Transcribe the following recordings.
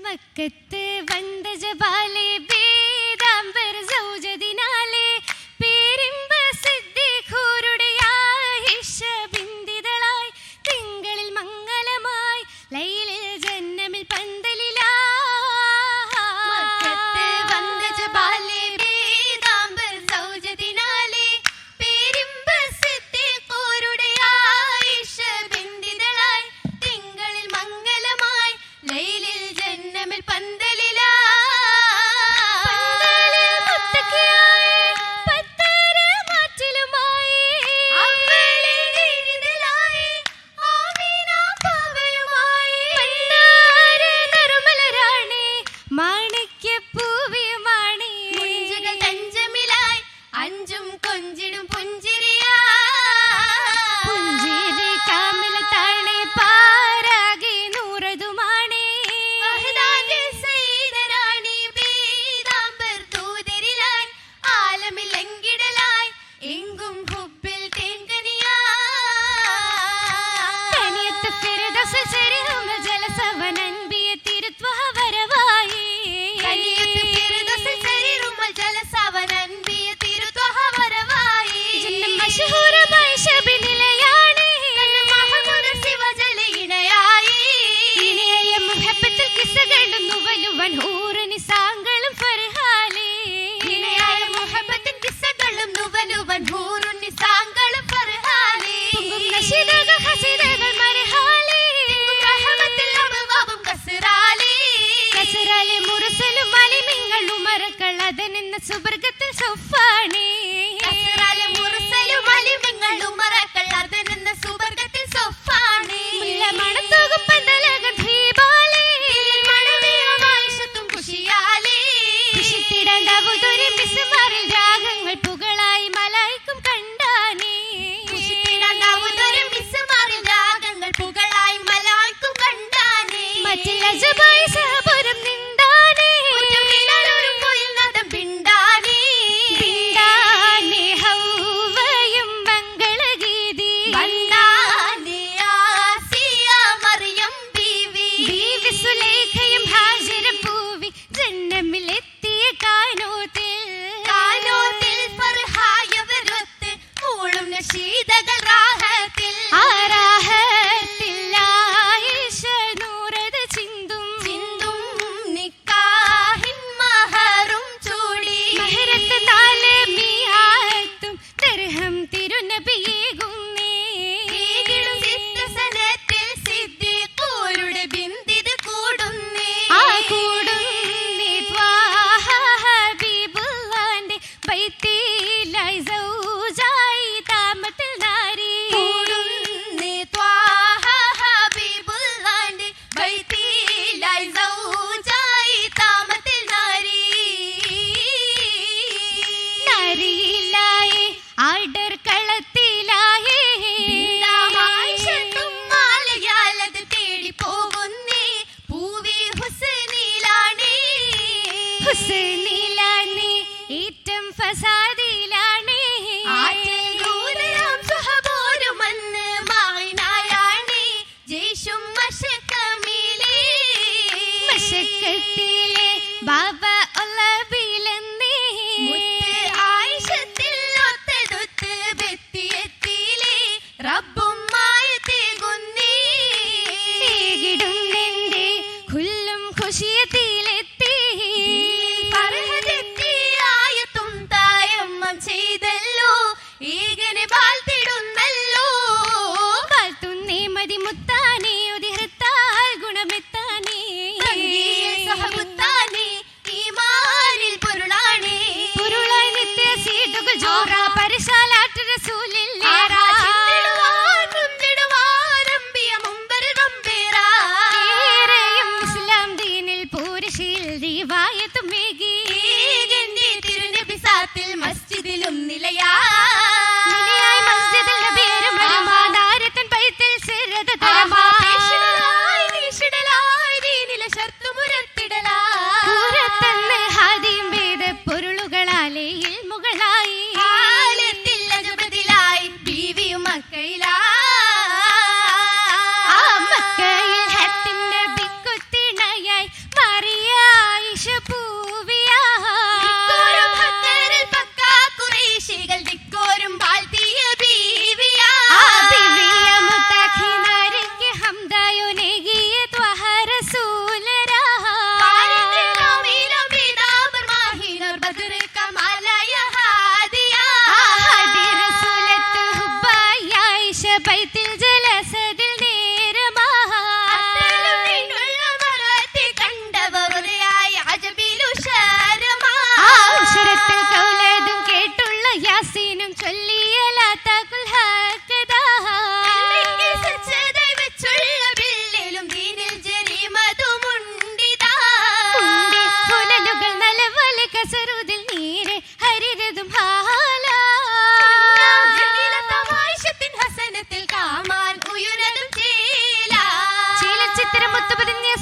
മക്കത്ത് വந்த ജബാലെ ബീദാംബർ സൗജദിനാലെ പേരിമ്പ സിദ്ദീഖൂരുടെ ആയിഷ ബിന്ദിതളായി തിങ്കളിൽ മംഗലമായി ലൈലിൽ ജന്നമിൽ പന്തലിലായി മക്കത്ത് വந்த ജബാലെ ബീദാംബർ സൗജദിനാലെ പേരിമ്പ സിദ്ദീഖൂരുടെ ആയിഷ ബിന്ദിതളായി തിങ്കളിൽ മംഗലമായി ലൈലിൽ ജന്നമിൽ പന്തലിലായി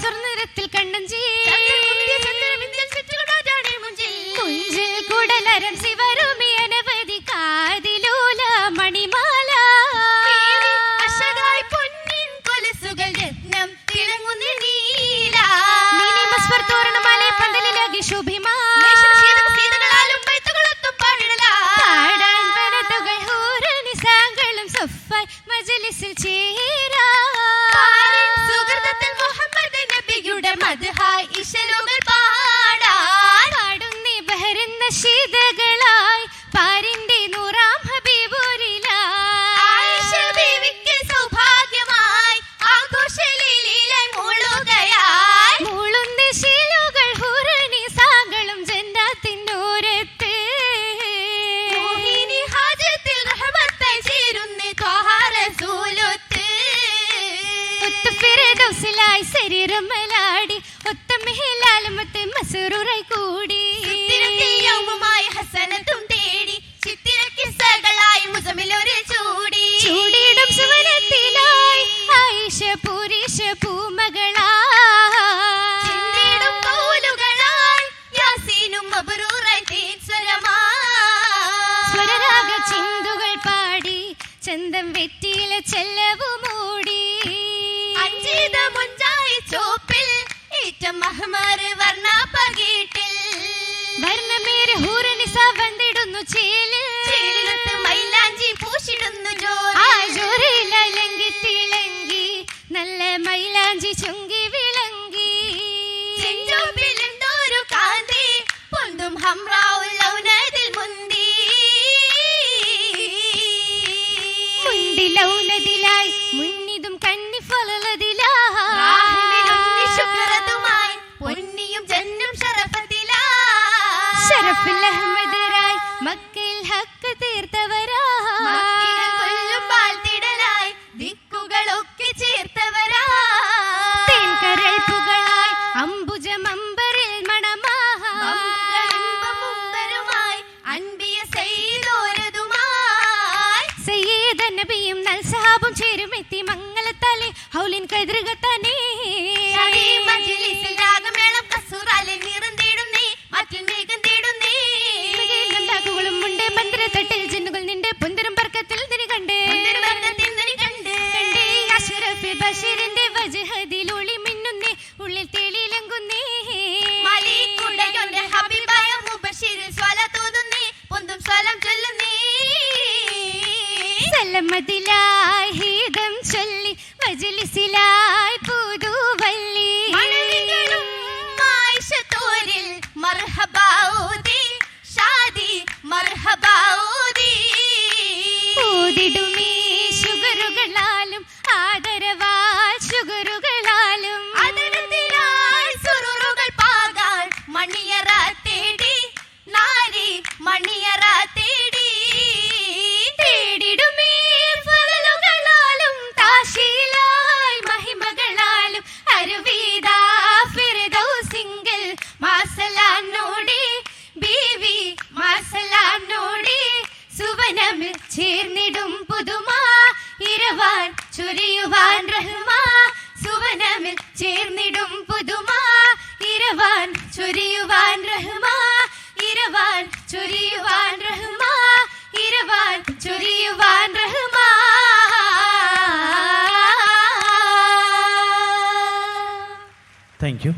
സ്വർണ്ണത്തിൽ കണ്ണഞ്ചി കുഞ്ചിൽ കുടലരം ശിവരുമി അനവധി കാതിലൂല മണിമാല പൊന്നിൻ കൊലുസുകൾ രത്നം തിളങ്ങുന്ന നീല തോരണമാലെ പന്തലിലാകെ ശോഭിമാ മജ്ലിസിൽ ചേരാ സുഹൃതത്തിൽ മുഹമ്മദ് നബിയുടെ മദ്ഹായ് ഇശലുകൾ പാടാൻ പാടുന്നേ ബഹറിൻ നശീദകളായി പാരിന്റെ നൂറാം ഹബീബൂരിലായി ആയിഷ ബീവിക്ക് സൗഭാഗ്യമായി ആഘോഷലീലയിലായി മൂളുകയായി മൂളുന്ന ശീലുകൾ ഹൂറണി സാങ്കളും ജന്നാത്തിനൂരത്ത് മോഹിനി ഹാജത്തിൽ റഹ്മത്തായി ചേരുന്ന ത്വാഹാ റസൂലൊത്ത് ഫിറദൗസിലായി ശരീരം മലാടി ഒത്ത മെഹലാലും ഒത്ത മസറൂറായി കൂടി യൗമുമായി ഹസനത്തും തേടി ചിത്തിര കിസ്സകളായി മുസമിലൊരു ചൂടി ചൂടിയിടും സുവനത്തിലായി ആയിഷ പുരീഷ പൂമകളായി ചിന്തിടും കൗലുകളായി യാസീനും മബ്റൂറായി തേൻസ്വരമായി സ്വരരാഗ ചിന്തുകൾ പാടി ചന്തം വെറ്റിയിലെ ചെല്ലവു മൂടി അഞ്ചീത മുഞ്ചായി ചോപ്പിൽ ഏറ്റം അഹ്മർ വർണ്ണ പകീട്ടിൽ വർണ്ണമേറെ ഹൂറനിസ വന്നിടുന്നു ചേലിനത്ത് മൈലാഞ്ചി പൂശിടുന്നു ആ ജോറി ജോറിലങ്കി തിളങ്ങി നല്ല മൈലാഞ്ചി ചുങ്കി വിളങ്ങി ചെഞ്ചോപ്പിൽ എന്തോരു കാന്തി പൊന്തും ഹംറാഉൽ ലൗനതിൽ മുന്തി മുണ്ടിലൗനതിലായി മുന്നിതും കണ്ണി ഫലലതിലായി റാഹിമിലുണ്ണി ശുക്രതുമായി പൊന്നിയും ജന്നും ശറഫത്തിലായി ഷറഫുൽ അഹ്മദരായി മക്കയിൽ ഹക്ക് മക്കികൾ കൊല്ലും വാഴ്ത്തിടലായി ദിക്കുകളൊക്കെ ചേർത്തവരായി തീർത്തവരായി അംബുജമമ്പറിൽ മംഗളിമ്പമുമ്പരുമായി അൻപിയ സെയ്തോരതുമായി സയ്യിദ നബിയും നൽ സഹാബും ചേരുമെത്തി മംഗളത്താലെ ഹൗലിൻ കതിരുകത്താനേ ഷഹീ മജ്ലിസിൽ രാഗമേളം കസൂറാലെ നിറം തേടുന്നേ മറ്റിൽ മേഘം തേടുന്നേ ഗന്ധാക്കുകളും ഉണ്ട് മന്ത്രത്തട്ടിൽ ജിന്നുകൾ നിന്റെ പുന്തരും പറക്കത്തിൽ നിന്നെ കണ്ടേ കണ്ടേ അഷ്റഫി ബഷീറിന്റെ വജ്ഹദിൽ ഒളി മിന്നുന്നേ ഉള്ളിൽ തെളിയിലങ്കുന്നേ മലീക്കുടയോന്റെ ഹബീബായ മുബശിറിൽ സ്വലാത്ത് ഓതുന്നേ പൊന്തും സ്വലാം ചൊല്ലുന്നേ സല്ലമതിലായി ഹീദം ചൊല്ലി മജ്ലിസിലായി പുതുവല്ലി മണലികളും ആയിഷത്തോരിൽ മർഹബാ ഓതി ഷാദി മർഹബാ ഓതി ഊതിടുമീ ശുഗറുകളാലും ആദരവാൽ ശുഗറുകളാലും അതിരത്തിലായി സുറുറുകൾ പാകാൻ മണിയറ തേടി നാരി മണിയറ തേടി തേടിടുമീ ഫലലുകളാലും താശീലായി മഹിമകളാലും അരുവീദാ ഫിർദൗസിങ്കൽ മാസലാനോടി ബീവി മാസലാനോടി സുവനമിൽ ചേർന്നിടും പുതുമാ ഇരവാൻ ചൊരിയുവാൻ റഹ്മാ സുവനമിൽ ചേർന്നിടും പുതുമാ ഇരവാൻ ചൊരിയുവാൻ റഹ്മാ ഇരവാൻ ചൊരിയുവാൻ റഹ്മാ ഇരവാൻ ചൊരിയുവാൻ റഹ്മാ Thank you.